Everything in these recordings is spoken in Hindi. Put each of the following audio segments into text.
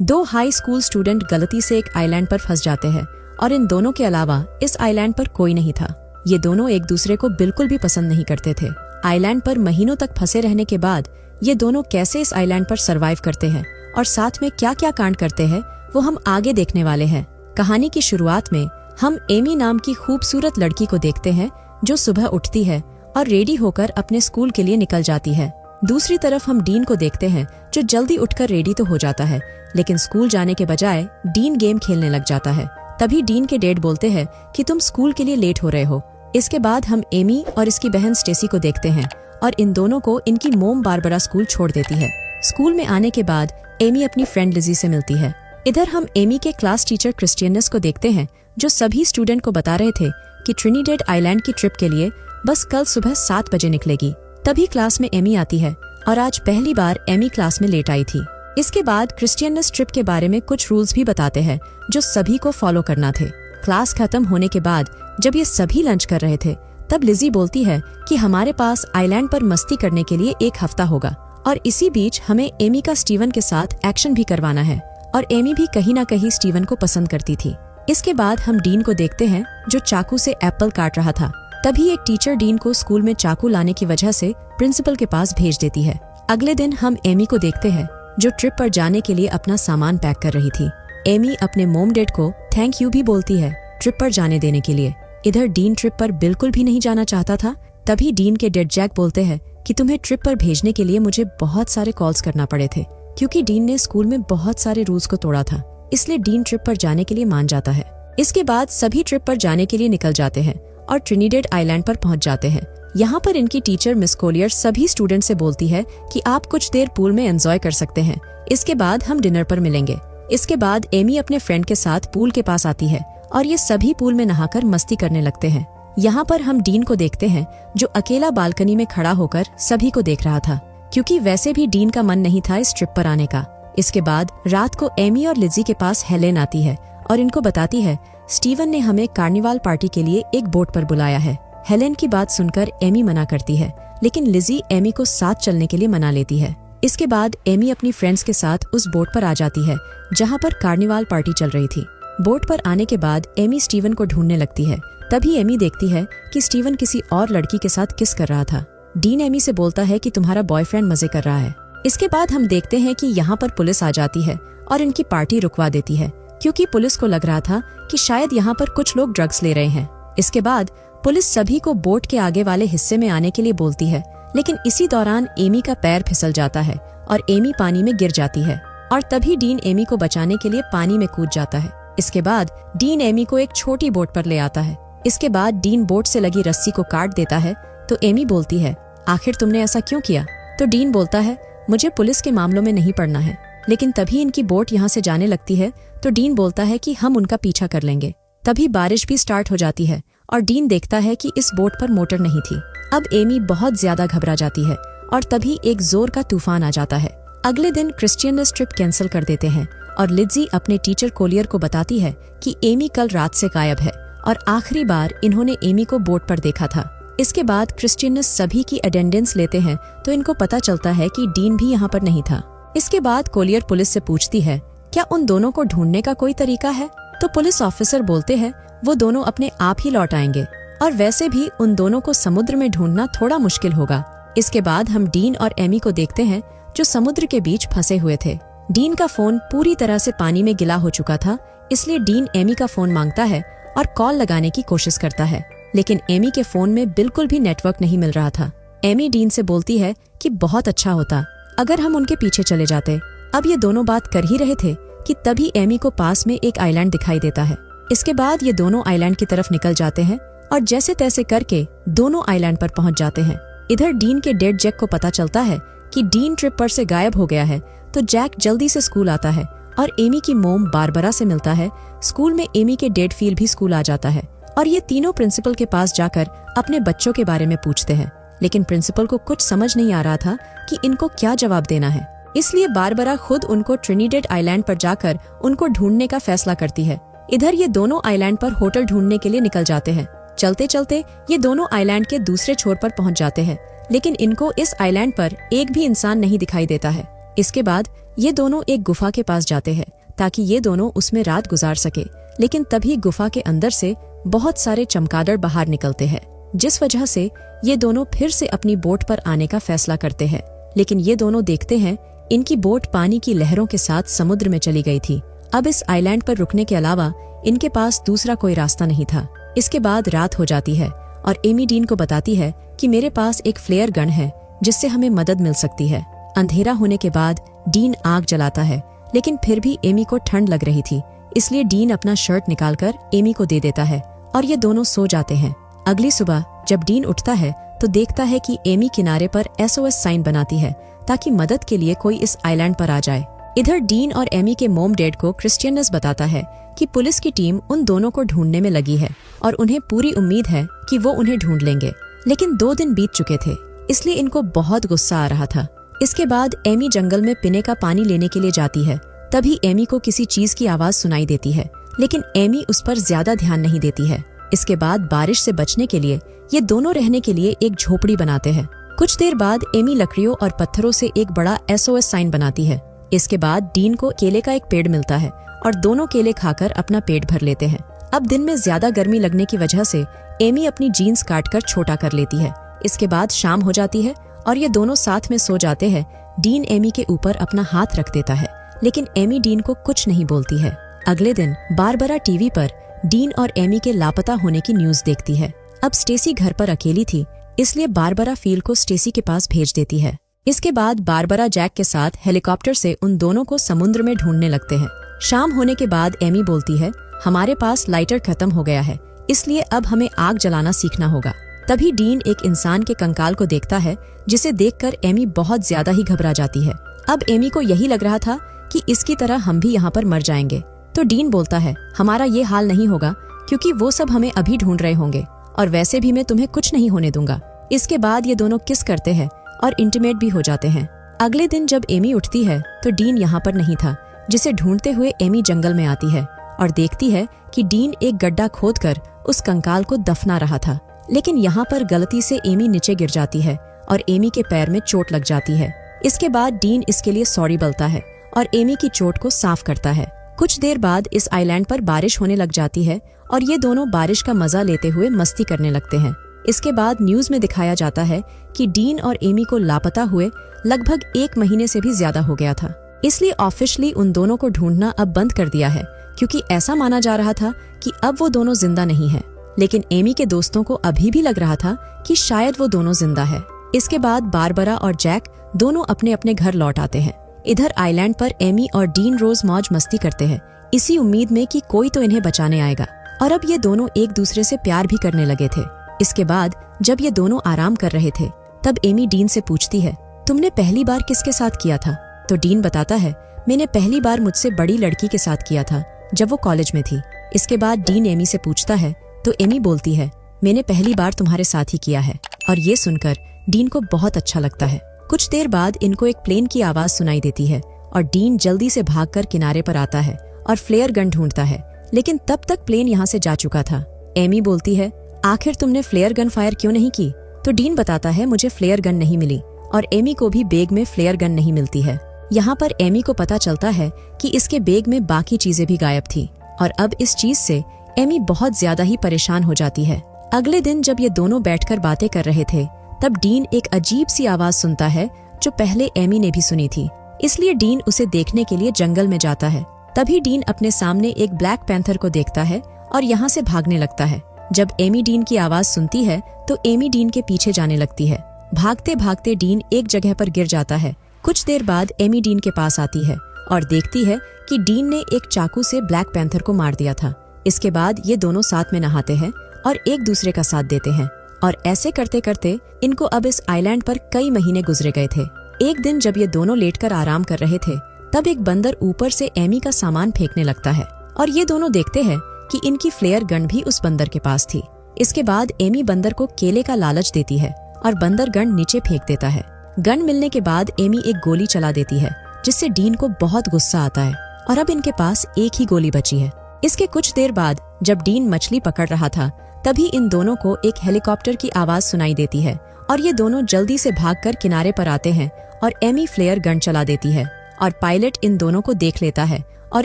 दो हाई स्कूल स्टूडेंट गलती से एक आइलैंड पर फंस जाते हैं और इन दोनों के अलावा इस आइलैंड पर कोई नहीं था। ये दोनों एक दूसरे को बिल्कुल भी पसंद नहीं करते थे। आइलैंड पर महीनों तक फंसे रहने के बाद ये दोनों कैसे इस आइलैंड पर सरवाइव करते हैं और साथ में क्या क्या कांड करते हैं वो हम आगे देखने वाले हैं। कहानी की शुरुआत में हम एमी नाम की खूबसूरत लड़की को देखते हैं जो सुबह उठती है और रेडी होकर अपने स्कूल के लिए निकल जाती है। दूसरी तरफ हम डीन को देखते हैं जो जल्दी उठकर रेडी तो हो जाता है, लेकिन स्कूल जाने के बजाय डीन गेम खेलने लग जाता है। तभी डीन के डैड बोलते हैं कि तुम स्कूल के लिए लेट हो रहे हो। इसके बाद हम एमी और इसकी बहन स्टेसी को देखते हैं और इन दोनों को इनकी मोम बारबरा स्कूल छोड़ देती है। स्कूल में आने के बाद एमी अपनी फ्रेंड लिजी से मिलती है। इधर हम एमी के क्लास टीचर क्रिस्टियनस को देखते हैं जो सभी स्टूडेंट को बता रहे थे कि ट्रिनिडेड आइलैंड की ट्रिप के लिए बस कल सुबह 7 बजे निकलेगी। तभी क्लास में एमी आती है और आज पहली बार एमी क्लास में लेट आई थी। इसके बाद क्रिस्टियनस ट्रिप के बारे में कुछ रूल्स भी बताते हैं जो सभी को फॉलो करना थे। क्लास खत्म होने के बाद जब ये सभी लंच कर रहे थे तब लिजी बोलती है कि हमारे पास आइलैंड पर मस्ती करने के लिए 1 हफ्ता होगा और इसी बीच हमें एमी का स्टीवन के साथ एक्शन भी करवाना है। और एमी भी कहीं ना कहीं स्टीवन को पसंद करती थी। इसके बाद हम डीन को देखते हैं जो चाकू से एप्पल काट रहा था। तभी एक टीचर डीन को स्कूल में चाकू लाने की वजह से प्रिंसिपल के पास भेज देती है। अगले दिन हम एमी को देखते हैं जो ट्रिप पर जाने के लिए अपना सामान पैक कर रही थी। एमी अपने मोम डैड को थैंक यू भी बोलती है ट्रिप पर जाने देने के लिए। इधर डीन ट्रिप पर बिल्कुल भी नहीं जाना चाहता था। तभी डीन के डैड जैक बोलते हैं कि तुम्हें ट्रिप पर भेजने के लिए मुझे बहुत सारे कॉल्स करना पड़े थे, क्योंकि डीन ने स्कूल में बहुत सारे रूल्स को तोड़ा था। इसलिए डीन ट्रिप पर जाने के लिए मान जाता है। इसके बाद सभी ट्रिप पर जाने के लिए निकल जाते हैं और ट्रिनिडेड आइलैंड पर पहुंच जाते हैं। यहाँ पर इनकी टीचर मिस कोलियर सभी स्टूडेंट से बोलती है कि आप कुछ देर पूल में एंजॉय कर सकते हैं, इसके बाद हम डिनर पर मिलेंगे। इसके बाद एमी अपने फ्रेंड के साथ पूल के पास आती है और ये सभी पूल में नहाकर मस्ती करने लगते हैं। यहाँ पर हम डीन को देखते हैं जो अकेला बालकनी में खड़ा होकर सभी को देख रहा था, क्योंकि वैसे भी डीन का मन नहीं था इस ट्रिप पर आने का। इसके बाद रात को एमी और लिजी के पास हेलेन आती है और इनको बताती है स्टीवन ने हमें कार्निवाल पार्टी के लिए एक बोट पर बुलाया है। हेलेन की बात सुनकर एमी मना करती है, लेकिन लिजी एमी को साथ चलने के लिए मना लेती है। इसके बाद एमी अपनी फ्रेंड्स के साथ उस बोट पर आ जाती है जहाँ पर कार्निवाल पार्टी चल रही थी। बोट पर आने के बाद एमी स्टीवन को ढूंढने लगती है। तभी एमी देखती है कि स्टीवन किसी और लड़की के साथ किस कर रहा था। डीन एमी से बोलता है कि तुम्हारा बॉयफ्रेंड मजे कर रहा है। इसके बाद हम देखते हैं कि यहाँ पर पुलिस आ जाती है और इनकी पार्टी रुकवा देती है, क्योंकि पुलिस को लग रहा था कि शायद यहाँ पर कुछ लोग ड्रग्स ले रहे हैं। इसके बाद पुलिस सभी को बोट के आगे वाले हिस्से में आने के लिए बोलती है, लेकिन इसी दौरान एमी का पैर फिसल जाता है और एमी पानी में गिर जाती है। और तभी डीन एमी को बचाने के लिए पानी में कूद जाता है। इसके बाद डीन एमी को एक छोटी बोट पर ले आता है। इसके बाद डीन बोट से लगी रस्सी को काट देता है तो एमी बोलती है आखिर तुमने ऐसा क्यों किया? तो डीन बोलता है मुझे पुलिस के मामलों में नहीं पड़ना है। लेकिन तभी इनकी बोट यहाँ से जाने लगती है तो डीन बोलता है कि हम उनका पीछा कर लेंगे। तभी बारिश भी स्टार्ट हो जाती है और डीन देखता है कि इस बोट पर मोटर नहीं थी। अब एमी बहुत ज्यादा घबरा जाती है और तभी एक जोर का तूफान आ जाता है। अगले दिन क्रिस्टियनस ट्रिप कैंसिल कर देते हैं और लिजी अपने टीचर कोलियर को बताती है कि एमी कल रात से गायब है और आखिरी बार इन्होंने एमी को बोट पर देखा था। इसके बाद क्रिस्टियनस सभी की अटेंडेंस लेते हैं तो इनको पता चलता है कि डीन भी यहाँ पर नहीं था। इसके बाद कोलियर पुलिस से पूछती है क्या उन दोनों को ढूंढने का कोई तरीका है? तो पुलिस ऑफिसर बोलते हैं वो दोनों अपने आप ही लौट आएंगे और वैसे भी उन दोनों को समुद्र में ढूंढना थोड़ा मुश्किल होगा। इसके बाद हम डीन और एमी को देखते हैं जो समुद्र के बीच फंसे हुए थे। डीन का फोन पूरी तरह से पानी में गिला हो चुका था, इसलिए डीन एमी का फोन मांगता है और कॉल लगाने की कोशिश करता है, लेकिन एमी के फोन में बिल्कुल भी नेटवर्क नहीं मिल रहा था। एमी डीन से बोलती है कि बहुत अच्छा होता अगर हम उनके पीछे चले जाते। अब ये दोनों बात कर ही रहे थे कि तभी एमी को पास में एक आइलैंड दिखाई देता है। इसके बाद ये दोनों आइलैंड की तरफ निकल जाते हैं और जैसे तैसे करके दोनों आइलैंड पर पहुंच जाते हैं। इधर डीन के डैड जैक को पता चलता है कि डीन ट्रिप पर से गायब हो गया है, तो जैक जल्दी से स्कूल आता है और एमी की मोम बारबरा से मिलता है। स्कूल में एमी के डैड फील भी स्कूल आ जाता है और ये तीनों प्रिंसिपल के पास जाकर अपने बच्चों के बारे में पूछते हैं, लेकिन प्रिंसिपल को कुछ समझ नहीं आ रहा था कि इनको क्या जवाब देना है। इसलिए बारबरा खुद उनको ट्रिनिडेड आइलैंड पर जाकर उनको ढूंढने का फैसला करती है। इधर ये दोनों आइलैंड पर होटल ढूंढने के लिए निकल जाते हैं। चलते चलते ये दोनों आइलैंड के दूसरे छोर पर पहुंच जाते हैं, लेकिन इनको इस आइलैंड पर एक भी इंसान नहीं दिखाई देता है। इसके बाद ये दोनों एक गुफा के पास जाते हैं ताकि ये दोनों उसमें रात गुजार सके, लेकिन तभी गुफा के अंदर से बहुत सारे चमगादड़ बाहर निकलते हैं, जिस वजह से ये दोनों फिर से अपनी बोट पर आने का फैसला करते हैं। लेकिन ये दोनों देखते हैं इनकी बोट पानी की लहरों के साथ समुद्र में चली गई थी। अब इस आइलैंड पर रुकने के अलावा इनके पास दूसरा कोई रास्ता नहीं था। इसके बाद रात हो जाती है और एमी डीन को बताती है कि मेरे पास एक फ्लेयर गन है जिससे हमें मदद मिल सकती है। अंधेरा होने के बाद डीन आग जलाता है, लेकिन फिर भी एमी को ठंड लग रही थी, इसलिए डीन अपना शर्ट निकालकर एमी को दे देता है और ये दोनों सो जाते हैं। अगली सुबह जब डीन उठता है तो देखता है कि एमी किनारे पर SOS साइन बनाती है ताकि मदद के लिए कोई इस आइलैंड पर आ जाए। इधर डीन और एमी के मोम डैड को क्रिश्चियनस बताता है कि पुलिस की टीम उन दोनों को ढूंढने में लगी है और उन्हें पूरी उम्मीद है कि वो उन्हें ढूंढ लेंगे। लेकिन 2 दिन बीत चुके थे, इसलिए इनको बहुत गुस्सा आ रहा था। इसके बाद एमी जंगल में पीने का पानी लेने के लिए जाती है। तभी एमी को किसी चीज की आवाज सुनाई देती है, लेकिन एमी उस पर ज्यादा ध्यान नहीं देती है। इसके बाद बारिश से बचने के लिए ये दोनों रहने के लिए एक झोपड़ी बनाते हैं। कुछ देर बाद एमी लकड़ियों और पत्थरों से एक बड़ा SOS साइन बनाती है। इसके बाद डीन को केले का एक पेड़ मिलता है और दोनों केले खाकर अपना पेट भर लेते हैं। अब दिन में ज्यादा गर्मी लगने की वजह से एमी अपनी जीन्स काटकर छोटा कर लेती है। इसके बाद शाम हो जाती है और ये दोनों साथ में सो जाते हैं। डीन एमी के ऊपर अपना हाथ रख देता है, लेकिन एमी डीन को कुछ नहीं बोलती है। अगले दिन बारबरा टीवी पर डीन और एमी के लापता होने की न्यूज देखती है। अब स्टेसी घर पर अकेली थी, इसलिए बारबरा फील को स्टेसी के पास भेज देती है। इसके बाद बारबरा जैक के साथ हेलीकॉप्टर से उन दोनों को समुद्र में ढूंढने लगते हैं। शाम होने के बाद एमी बोलती है, हमारे पास लाइटर खत्म हो गया है, इसलिए अब हमें आग जलाना सीखना होगा। तभी डीन एक इंसान के कंकाल को देखता है, जिसे देखकर एमी बहुत ज्यादा ही घबरा जाती है। अब एमी को यही लग रहा था कि इसकी तरह हम भी यहाँ पर मर जाएंगे। तो डीन बोलता है, हमारा ये हाल नहीं होगा क्योंकि वो सब हमें अभी ढूंढ रहे होंगे और वैसे भी मैं तुम्हें कुछ नहीं होने दूंगा। इसके बाद ये दोनों किस करते हैं और इंटीमेट भी हो जाते हैं। अगले दिन जब एमी उठती है तो डीन यहाँ पर नहीं था, जिसे ढूंढते हुए एमी जंगल में आती है और देखती है कि डीन एक गड्ढा खोदकर उस कंकाल को दफना रहा था। लेकिन यहाँ पर गलती से एमी नीचे गिर जाती है और एमी के पैर में चोट लग जाती है। इसके बाद डीन इसके लिए सॉरी बोलता है और एमी की चोट को साफ करता है। कुछ देर बाद इस आइलैंड पर बारिश होने लग जाती है और ये दोनों बारिश का मजा लेते हुए मस्ती करने लगते हैं। इसके बाद न्यूज में दिखाया जाता है कि डीन और एमी को लापता हुए लगभग 1 महीने से भी ज्यादा हो गया था, इसलिए ऑफिशियली उन दोनों को ढूंढना अब बंद कर दिया है, क्योंकि ऐसा माना जा रहा था कि अब वो दोनों जिंदा नहीं है। लेकिन एमी के दोस्तों को अभी भी लग रहा था कि शायद वो दोनों जिंदा है। इसके बाद बारबरा और जैक दोनों अपने अपने घर लौट आते हैं। इधर आइलैंड पर एमी और डीन रोज मौज मस्ती करते हैं, इसी उम्मीद में कि कोई तो इन्हें बचाने आएगा। और अब ये दोनों एक दूसरे से प्यार भी करने लगे थे। इसके बाद जब ये दोनों आराम कर रहे थे तब एमी डीन से पूछती है, तुमने पहली बार किसके साथ किया था? तो डीन बताता है, मैंने पहली बार मुझसे बड़ी लड़की के साथ किया था जब वो कॉलेज में थी। इसके बाद डीन एमी से पूछता है तो एमी बोलती है, मैंने पहली बार तुम्हारे साथ ही किया है। और ये सुनकर डीन को बहुत अच्छा लगता है। कुछ देर बाद इनको एक प्लेन की आवाज सुनाई देती है और डीन जल्दी से भागकर किनारे पर आता है और फ्लेयर गन ढूंढता है, लेकिन तब तक प्लेन यहाँ से जा चुका था। एमी बोलती है, आखिर तुमने फ्लेयर गन फायर क्यों नहीं की? तो डीन बताता है, मुझे फ्लेयर गन नहीं मिली और एमी को भी बैग में फ्लेयर गन नहीं मिलती है। यहाँ पर एमी को पता चलता है कि इसके बैग में बाकी चीजें भी गायब थी और अब इस चीज से एमी बहुत ज्यादा ही परेशान हो जाती है। अगले दिन जब ये दोनों बैठकर बातें कर रहे थे तब डीन एक अजीब सी आवाज सुनता है जो पहले एमी ने भी सुनी थी, इसलिए डीन उसे देखने के लिए जंगल में जाता है। तभी डीन अपने सामने एक ब्लैक पैंथर को देखता है और यहाँ से भागने लगता है। जब एमी डीन की आवाज सुनती है तो एमी डीन के पीछे जाने लगती है। भागते भागते डीन एक जगह पर गिर जाता है। कुछ देर बाद एमी डीन के पास आती है और देखती है कि डीन ने एक चाकू से ब्लैक पैंथर को मार दिया था। इसके बाद ये दोनों साथ में नहाते हैं और एक दूसरे का साथ देते हैं और ऐसे करते करते इनको अब इस आइलैंड पर कई महीने गुजरे गए थे। एक दिन जब ये दोनों लेटकर आराम कर रहे थे तब एक बंदर ऊपर से एमी का सामान फेंकने लगता है और ये दोनों देखते हैं कि इनकी फ्लेयर गन भी उस बंदर के पास थी। इसके बाद एमी बंदर को केले का लालच देती है और बंदर गन नीचे फेंक देता है। गन मिलने के बाद एमी एक गोली चला देती है, जिससे डीन को बहुत गुस्सा आता है और अब इनके पास एक ही गोली बची है। इसके कुछ देर बाद जब डीन मछली पकड़ रहा था तभी इन दोनों को एक हेलीकॉप्टर की आवाज सुनाई देती है और ये दोनों जल्दी से भागकर किनारे पर आते हैं और एमी फ्लेयर गन चला देती है और पायलट इन दोनों को देख लेता है और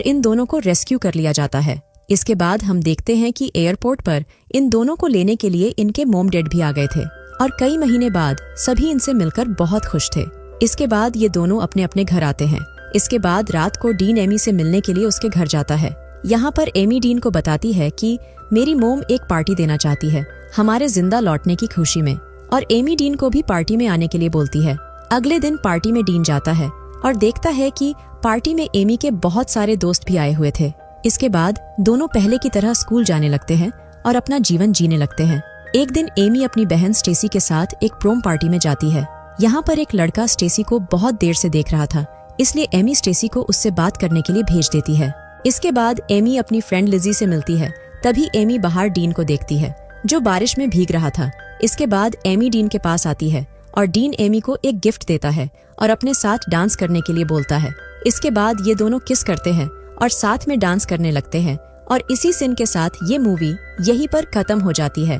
इन दोनों को रेस्क्यू कर लिया जाता है। इसके बाद हम देखते हैं कि एयरपोर्ट पर इन दोनों को लेने के लिए इनके मॉम डैड भी आ गए थे और कई महीने बाद सभी इनसे मिलकर बहुत खुश थे। इसके बाद ये दोनों अपने अपने घर आते हैं। इसके बाद रात को डीन एमी से मिलने के लिए उसके घर जाता है। यहाँ पर एमी डीन को बताती है कि मेरी मोम एक पार्टी देना चाहती है हमारे जिंदा लौटने की खुशी में, और एमी डीन को भी पार्टी में आने के लिए बोलती है। अगले दिन पार्टी में डीन जाता है और देखता है कि पार्टी में एमी के बहुत सारे दोस्त भी आए हुए थे। इसके बाद दोनों पहले की तरह स्कूल जाने लगते हैं और अपना जीवन जीने लगते हैं। एक दिन एमी अपनी बहन स्टेसी के साथ एक प्रोम पार्टी में जाती है। यहाँ पर एक लड़का स्टेसी को बहुत देर से देख रहा था, इसलिए एमी स्टेसी को उससे बात करने के लिए भेज देती है। इसके बाद एमी अपनी फ्रेंड लिजी से मिलती है। तभी एमी बाहर डीन को देखती है जो बारिश में भीग रहा था। इसके बाद एमी डीन के पास आती है और डीन एमी को एक गिफ्ट देता है और अपने साथ डांस करने के लिए बोलता है। इसके बाद ये दोनों किस करते हैं और साथ में डांस करने लगते हैं और इसी सीन के साथ ये मूवी यहीं पर खत्म हो जाती है।